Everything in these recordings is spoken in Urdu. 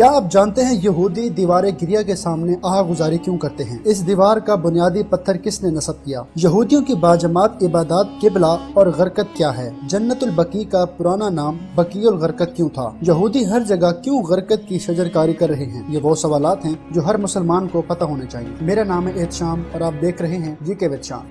کیا آپ جانتے ہیں یہودی دیوار گریہ کے سامنے آہ گزاری کیوں کرتے ہیں؟ اس دیوار کا بنیادی پتھر کس نے نصب کیا؟ یہودیوں کی باجماعت عبادات قبلہ اور غرقت کیا ہے؟ جنت البقیع کا پرانا نام بقیع الغرقت کیوں تھا؟ یہودی ہر جگہ کیوں غرقت کی شجرکاری کر رہے ہیں؟ یہ وہ سوالات ہیں جو ہر مسلمان کو پتہ ہونے چاہیے۔ میرا نام ہے احتشام اور آپ دیکھ رہے ہیں جی کے وتھ شام۔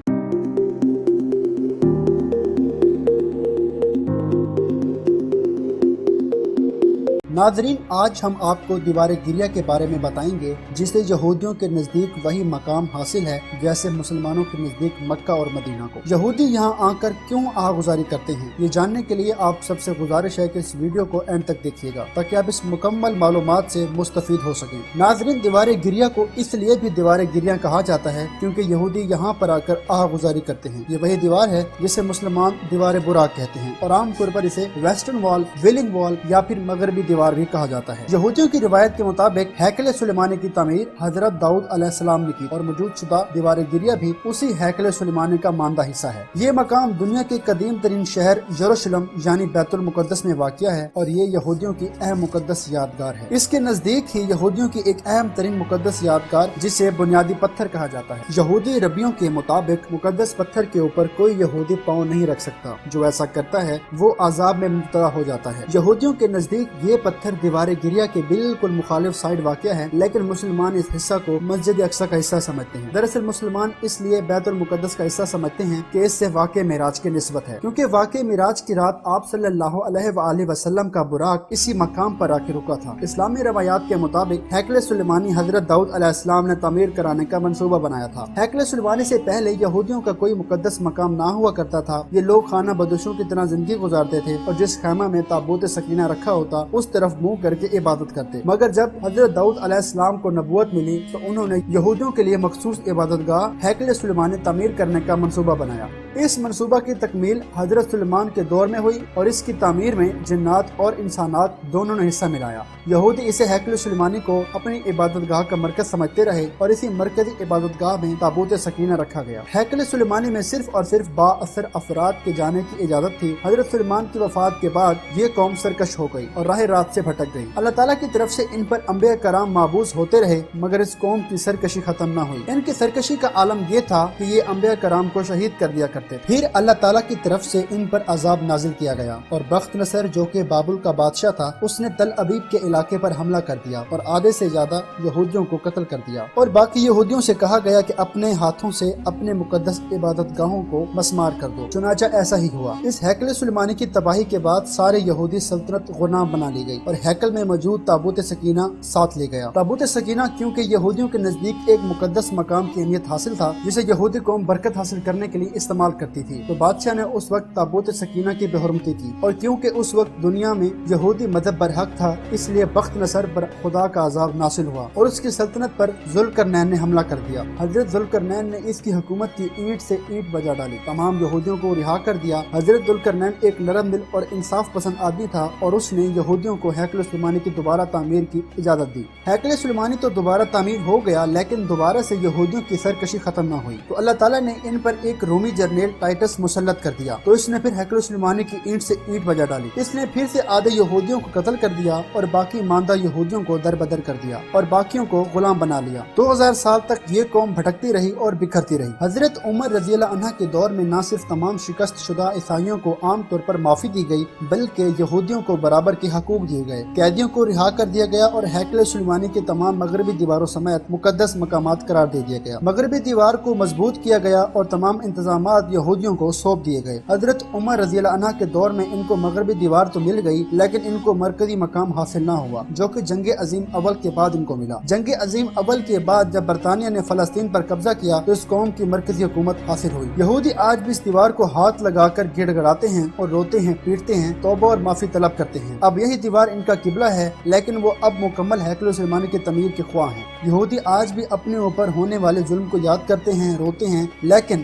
ناظرین، آج ہم آپ کو دیوار گریہ کے بارے میں بتائیں گے جسے یہودیوں کے نزدیک وہی مقام حاصل ہے جیسے مسلمانوں کے نزدیک مکہ اور مدینہ کو۔ یہودی یہاں آ کر کیوں آہ گزاری کرتے ہیں، یہ جاننے کے لیے آپ سب سے گزارش ہے کہ اس ویڈیو کو اینڈ تک دیکھیے گا تاکہ آپ اس مکمل معلومات سے مستفید ہو سکیں۔ ناظرین، دیوار گریہ کو اس لیے بھی دیوار گریہ کہا جاتا ہے کیونکہ یہودی یہاں پر آ کر آہ گزاری کرتے ہیں۔ یہ وہی دیوار ہے جسے مسلمان دیوار براق کہتے ہیں اور عام طور پر اسے ویسٹرن وال، ویلنگ وال یا پھر مغربی دیوار بھی کہا جاتا ہے۔ یہودیوں کی روایت کے مطابق ہیکل سلیمانی کی تعمیر حضرت داؤد علیہ السلام نے کی اور موجود شدہ دیوار گریہ بھی اسی ہیکل سلیمانی کا ماندہ حصہ ہے۔ یہ مقام دنیا کے قدیم ترین شہر یروشلم یعنی بیت المقدس میں واقع ہے اور یہ یہودیوں کی اہم مقدس یادگار ہے۔ اس کے نزدیک ہی یہودیوں کی ایک اہم ترین مقدس یادگار جسے بنیادی پتھر کہا جاتا ہے۔ یہودی ربیوں کے مطابق مقدس پتھر کے اوپر کوئی یہودی پاؤں نہیں رکھ سکتا، جو ایسا کرتا ہے وہ عذاب میں مبتلا ہو جاتا ہے۔ یہودیوں کے نزدیک یہ پتھر دیوار گریہ کے بالکل مخالف سائڈ واقع ہے، لیکن مسلمان اس حصہ کو مسجد اقصی کا حصہ سمجھتے ہیں۔ دراصل مسلمان اس لیے بیت المقدس کا حصہ سمجھتے ہیں کہ اس سے واقع معراج کی نسبت ہے، کیونکہ واقع معراج کی رات آپ صلی اللہ علیہ وآلہ وسلم کا براق اسی مقام پر آ کے رکا تھا۔ اسلامی روایات کے مطابق ہیکل سلیمانی حضرت داؤد علیہ السلام نے تعمیر کرانے کا منصوبہ بنایا تھا۔ ہیکل سلیمانی سے پہلے یہودیوں کا کوئی مقدس مقام نہ ہوا کرتا تھا۔ یہ لوگ خانہ بدوشوں کی طرح زندگی گزارتے تھے اور جس خیمہ میں تابوت سکینہ رکھا ہوتا اس طرف منہ کر کے عبادت کرتے، مگر جب حضرت داؤد علیہ السلام کو نبوت ملی تو انہوں نے یہودیوں کے لیے مخصوص عبادت گاہ ہیکل سلیمانی تعمیر کرنے کا منصوبہ بنایا۔ اس منصوبہ کی تکمیل حضرت سلیمان کے دور میں ہوئی اور اس کی تعمیر میں جنات اور انسانات دونوں نے حصہ ملایا۔ یہودی اسے ہیکل سلیمانی کو اپنی عبادت گاہ کا مرکز سمجھتے رہے اور اسی مرکزی عبادت گاہ میں تابوت سکینہ رکھا گیا۔ ہیکل سلیمانی میں صرف اور صرف با اثر افراد کے جانے کی اجازت تھی۔ حضرت سلیمان کی وفات کے بعد یہ قوم سرکش ہو گئی اور راہ رات سے بھٹک گئی۔ اللہ تعالیٰ کی طرف سے ان پر انبیاء کرام مابعوث ہوتے رہے، مگر اس قوم کی سرکشی ختم نہ ہوئی۔ ان کی سرکشی کا عالم یہ تھا کہ یہ انبیاء کرام کو شہید کر دیا کرتے تھے۔ پھر اللہ تعالیٰ کی طرف سے ان پر عذاب نازل کیا گیا اور بخت نصر جو کہ بابل کا بادشاہ تھا اس نے تل ابیب کے علاقے پر حملہ کر دیا اور آدھے سے زیادہ یہودیوں کو قتل کر دیا اور باقی یہودیوں سے کہا گیا کہ اپنے ہاتھوں سے اپنے مقدس عبادت گاہوں کو مسمار کر دو۔ چنانچہ ایسا ہی ہوا۔ اس ہیکل سلیمانی کی تباہی کے بعد سارے یہودی سلطنت غلام بنا لی گئی اور ہیکل میں موجود تابوت سکینہ ساتھ لے گیا۔ تابوت سکینہ کیونکہ یہودیوں کے نزدیک ایک مقدس مقام کی اہمیت حاصل تھا جسے یہودی قوم برکت حاصل کرنے کے لیے استعمال کرتی تھی، تو بادشاہ نے اس وقت تابوت سکینہ کی بے حرمتی کی اور کیونکہ اس وقت دنیا میں یہودی مذہب برحق تھا اس لیے بخت نصر پر خدا کا عذاب نازل ہوا اور اس کی سلطنت پر ذوالقرنین نے حملہ کر دیا۔ حضرت ذوالقرنین نے اس کی حکومت کی اینٹ سے اینٹ بجا ڈالی، تمام یہودیوں کو رہا کر دیا۔ حضرت ذوالقرنین ایک نرم دل اور انصاف پسند آدمی تھا اور اس نے یہودیوں کو ہیکل سلیمانی کی دوبارہ تعمیر کی اجازت دی۔ ہیکل سلیمانی تو دوبارہ تعمیر ہو گیا لیکن دوبارہ سے یہودیوں کی سرکشی ختم نہ ہوئی، تو اللہ تعالیٰ نے ان پر ایک رومی جرنیل ٹائٹس مسلط کر دیا، تو اس نے پھر ہیکل سلیمانی کی اینٹ سے اینٹ بجا ڈالی۔ اس نے پھر سے آدھے یہودیوں کو قتل کر دیا اور باقی ماندہ یہودیوں کو در بدر کر دیا اور باقیوں کو غلام بنا لیا۔ 2000 سال تک یہ قوم بھٹکتی رہی اور بکھرتی رہی۔ حضرت عمر رضی اللہ عنہ کے دور میں نہ صرف تمام شکست شدہ عیسائیوں کو عام طور پر معافی دی گئی بلکہ یہودیوں کو برابر کے حقوق دیے گئے، قیدیوں کو رہا کر دیا گیا اور ہیکل سلیمانی کے تمام مغربی دیواروں سمیت مقدس مقامات قرار دے دیا گیا۔ مغربی دیوار کو مضبوط کیا گیا اور تمام انتظامات یہودیوں کو سونپ دیے گئے۔ حضرت عمر رضی اللہ عنہ کے دور میں ان کو مغربی دیوار تو مل گئی لیکن ان کو مرکزی مقام حاصل نہ ہوا جو کہ جنگ عظیم اول کے بعد ان کو ملا۔ جنگ عظیم اول کے بعد جب برطانیہ نے فلسطین پر قبضہ کیا تو اس قوم کی مرکزی حکومت حاصل ہوئی۔ یہودی آج بھی اس دیوار کو ہاتھ لگا کر گڑ گڑاتے ہیں اور روتے ہیں، پیٹتے ہیں، توبہ اور معافی طلب کرتے ہیں۔ اب یہی دیوار ان کا قبلہ ہے لیکن وہ اب مکمل ہیکل سلیمانی کی تعمیر کے خواہاں ہیں۔ یہودی آج بھی اپنے اوپر ہونے والے ظلم کو یاد کرتے ہیں، روتے ہیں، لیکن